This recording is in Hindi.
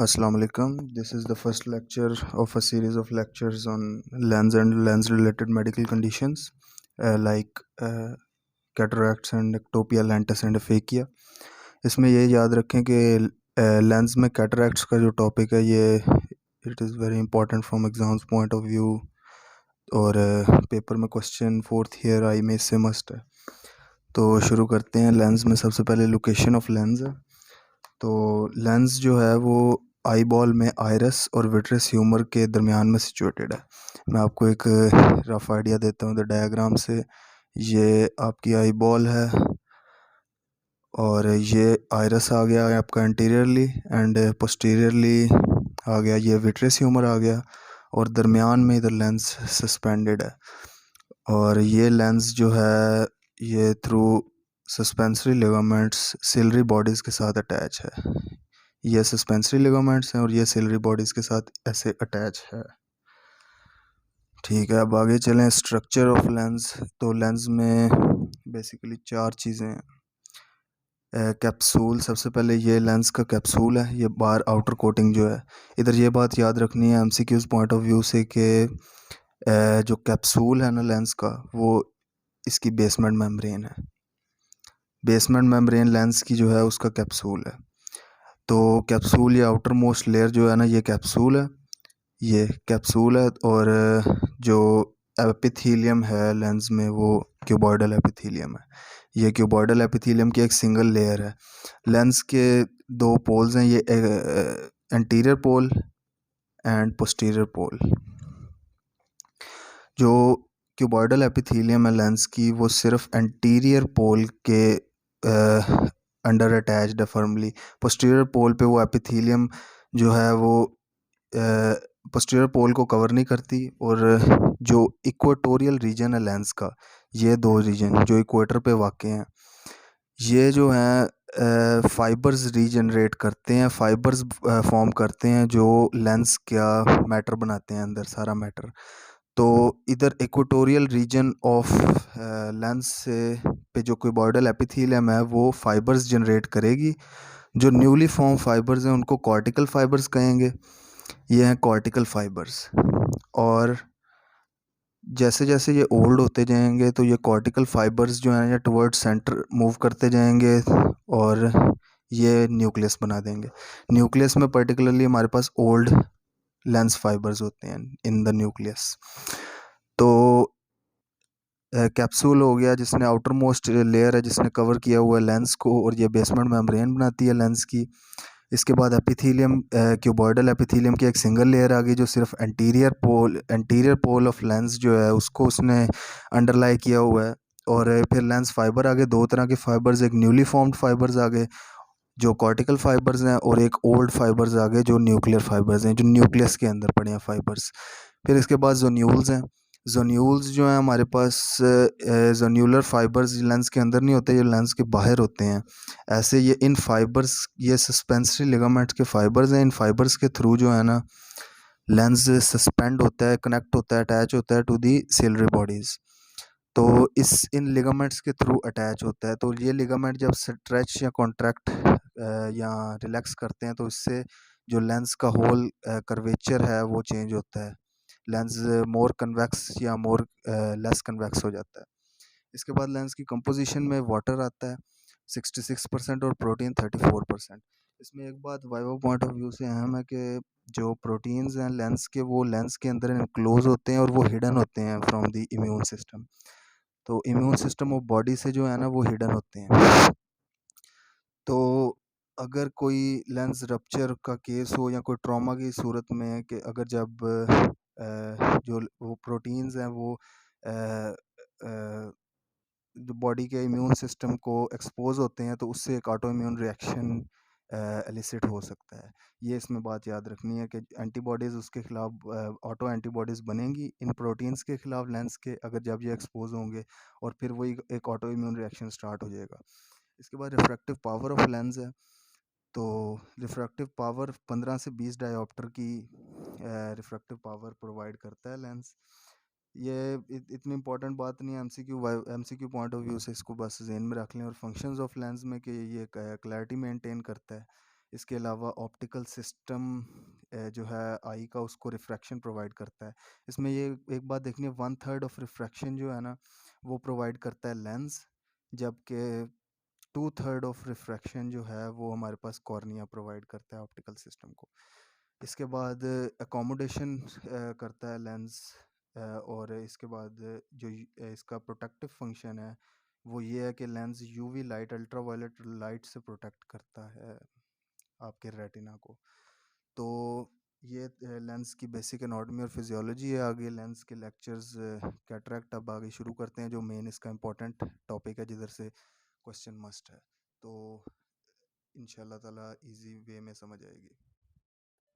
Assalamu alaikum. This is the first lecture of a series of lectures on lens and lens related medical conditions like cataracts and ectopia lentis and aphakia. इसमें ये याद रखें कि लेंस में कैटरैक्ट्स का जो टॉपिक है ये it is very important from exams point of view और पेपर में क्वेश्चन फोर्थ ईयर आई में इससे मस्ट है। तो शुरू करते हैं। लेंस में सबसे पहले लोकेशन ऑफ लेंस है। तो लेंस जो है वो आई बॉल में आयरस और विट्रस ह्यूमर के दरमियान में सिचुएटेड है। मैं आपको एक रफ आइडिया देता हूँ द डायग्राम से। ये आपकी आई बॉल है और ये आयरस आ गया आपका एंटीरियरली एंड पोस्टीरियरली आ गया ये विट्रस ह्यूमर आ गया और दरमियान में इधर लेंस सस्पेंडेड है। और ये लेंस जो है ये through suspensory ligaments ciliary bodies के साथ अटैच है। ये सस्पेंसरी लिगामेंट्स हैं और ये सिलरी बॉडीज़ के साथ ऐसे अटैच है। ठीक है, अब आगे चलें। Structure of lens. तो लेंस में बेसिकली चार चीज़ें हैं। कैप्सूल, सबसे पहले ये लेंस का कैप्सूल है। ये बाहर आउटर कोटिंग जो है, इधर ये बात याद रखनी है एमसीक्यूज़ पॉइंट ऑफ व्यू से कि जो कैप्सूल है ना लेंस का, वो इसकी बेसमेंट मेम्ब्रेन है। बेसमेंट मेम्ब्रेन लेंस की जो है उसका कैप्सूल है। तो कैप्सूल या आउटर मोस्ट लेयर जो है ना ये कैप्सूल है, ये कैप्सूल है। और जो एपिथेलियम है लेंस में वो क्यूबॉइडल एपिथेलियम है। ये क्यूबॉइडल एपिथेलियम की एक सिंगल लेयर है। लेंस के दो पोल्स हैं, ये एंटीरियर पोल एंड पोस्टीरियर पोल। जो क्यूबॉइडल एपिथेलियम है लेंस की वो सिर्फ एंटीरियर पोल के अंडर अटैच्ड है फर्मली। पोस्टीरियर पोल पे वो एपिथेलियम जो है वो पोस्टीरियर पोल को कवर नहीं करती। और जो इक्वेटोरियल रीजन है लेंस का, ये दो रीजन जो इक्वेटर पे वाक़ हैं, ये जो हैं फाइबर्स रीजनरेट करते हैं, फाइबर्स फॉर्म करते हैं जो लेंस का मैटर बनाते हैं, अंदर सारा मैटर। तो इधर इक्वेटोरियल रीजन ऑफ लेंस से पे जो क्यूबॉइडल एपिथेलियम है वो फाइबर्स जनरेट करेगी। जो न्यूली फॉर्म फाइबर्स हैं उनको कॉर्टिकल फाइबर्स कहेंगे। ये हैं कॉर्टिकल फाइबर्स। और जैसे जैसे ये ओल्ड होते जाएंगे तो ये कॉर्टिकल फाइबर्स जो हैं ये टुवर्ड सेंटर मूव करते जाएंगे और ये न्यूक्लियस बना देंगे। न्यूक्लियस में पर्टिकुलरली हमारे पास ओल्ड लेंस फाइबर्स होते हैं इन द न्यूक्लियस। तो कैप्सूल हो गया जिसने आउटर मोस्ट लेयर है जिसने कवर किया हुआ है लेंस को, और ये बेसमेंट मेम्ब्रेन बनाती है लेंस की। इसके बाद एपिथेलियम, क्यूबॉइडल एपिथेलियम की एक सिंगल लेयर आ गई जो सिर्फ एंटीरियर पोल ऑफ लेंस जो है उसको उसने अंडरलाई किया हुआ है। और फिर लेंस फाइबर आ गए, दो तरह के फाइबर्स, एक न्यूली फॉर्म्ड फाइबर्स आ गए जो कॉर्टिकल फाइबर्स हैं, और एक ओल्ड फाइबर्स आ गए जो न्यूक्लियर फाइबर्स हैं, जो न्यूक्लियस के अंदर पड़े हैं फाइबर्स। फिर इसके बाद जोन्यूल्स हैं। जोन्यूल्स जो हैं हमारे पास जोन्यूलर फाइबर्स लेंस के अंदर नहीं होते, ये लेंस के बाहर होते हैं। ऐसे ये इन फाइबर्स, ये सस्पेंसरी लिगामेंट्स के फाइबर्स हैं। इन फाइबर्स के थ्रू जो है ना लेंस सस्पेंड होता है, कनेक्ट होता है, अटैच होता है टू दी सिलरी बॉडीज़। तो इन लिगामेंट्स के थ्रू अटैच होता है। तो ये लिगामेंट जब स्ट्रेच या कॉन्ट्रैक्ट या रिलैक्स करते हैं तो इससे जो लेंस का होल कर्वेचर है वो चेंज होता है। लेंस मोर कन्वेक्स या मोर लेस कन्वेक्स हो जाता है। इसके बाद लेंस की कंपोजिशन में वाटर आता है 66% और प्रोटीन 34%। इसमें एक बात वाइवा पॉइंट ऑफ व्यू से अहम है कि जो प्रोटीन्स हैं लेंस के, वो लेंस के अंदर इनक्लोज होते हैं और वो हिडन होते हैं फ्रॉम द इम्यून सिस्टम। तो इम्यून सिस्टम ऑफ बॉडी से जो है ना वो हिडन होते हैं। तो अगर कोई लेंस रप्चर का केस हो या कोई ट्रॉमा की सूरत में, कि अगर जब जो वो प्रोटीन्स हैं वो जो बॉडी के इम्यून सिस्टम को एक्सपोज होते हैं तो उससे एक ऑटो इम्यून रिएक्शन एलिसिट हो सकता है। ये इसमें बात याद रखनी है कि एंटीबॉडीज़ उसके ख़िलाफ़ ऑटो एंटीबॉडीज़ बनेंगी इन प्रोटीन्स के ख़िलाफ़ लेंस के, अगर जब ये एक्सपोज होंगे, और फिर वही एक ऑटो इम्यून रिएक्शन स्टार्ट हो जाएगा। इसके बाद रिफ्रैक्टिव पावर ऑफ लेंस है। तो रिफ्रैक्टिव पावर 15 से 20 डायोप्टर की रिफ्रैक्टिव पावर प्रोवाइड करता है लेंस। ये इतनी इंपॉर्टेंट बात नहीं है एमसीक्यू पॉइंट ऑफ व्यू से, इसको बस ज़हन में रख लें। और फंक्शंस ऑफ लेंस में कि ये क्लैरिटी मेंटेन करता है, इसके अलावा ऑप्टिकल सिस्टम जो है आई का, उसको रिफ्रैक्शन प्रोवाइड करता है। इसमें ये एक बात देखनी है, 1/3 ऑफ रिफ्रैक्शन जो है ना वो प्रोवाइड करता है लेंस, जबकि 2/3 ऑफ रिफ्रैक्शन जो है वो हमारे पास कॉर्निया प्रोवाइड करता है ऑप्टिकल सिस्टम को। इसके बाद अकोमोडेशन करता है लेंस, और इसके बाद जो इसका प्रोटेक्टिव फंक्शन है वो ये है कि lens UV light, ultraviolet light से प्रोटेक्ट करता है आपके रेटिना को। तो ये लेंस की बेसिक एनाटॉमी और फिजियोलॉजी है। आगे लेंस के लेक्चर्स कैटरैक्ट अब आगे शुरू करते हैं, जो मेन इसका इम्पोर्टेंट टॉपिक है जिधर से क्वेश्चन मस्ट है। तो इंशाल्लाह ताला इजी वे में समझ आएगी।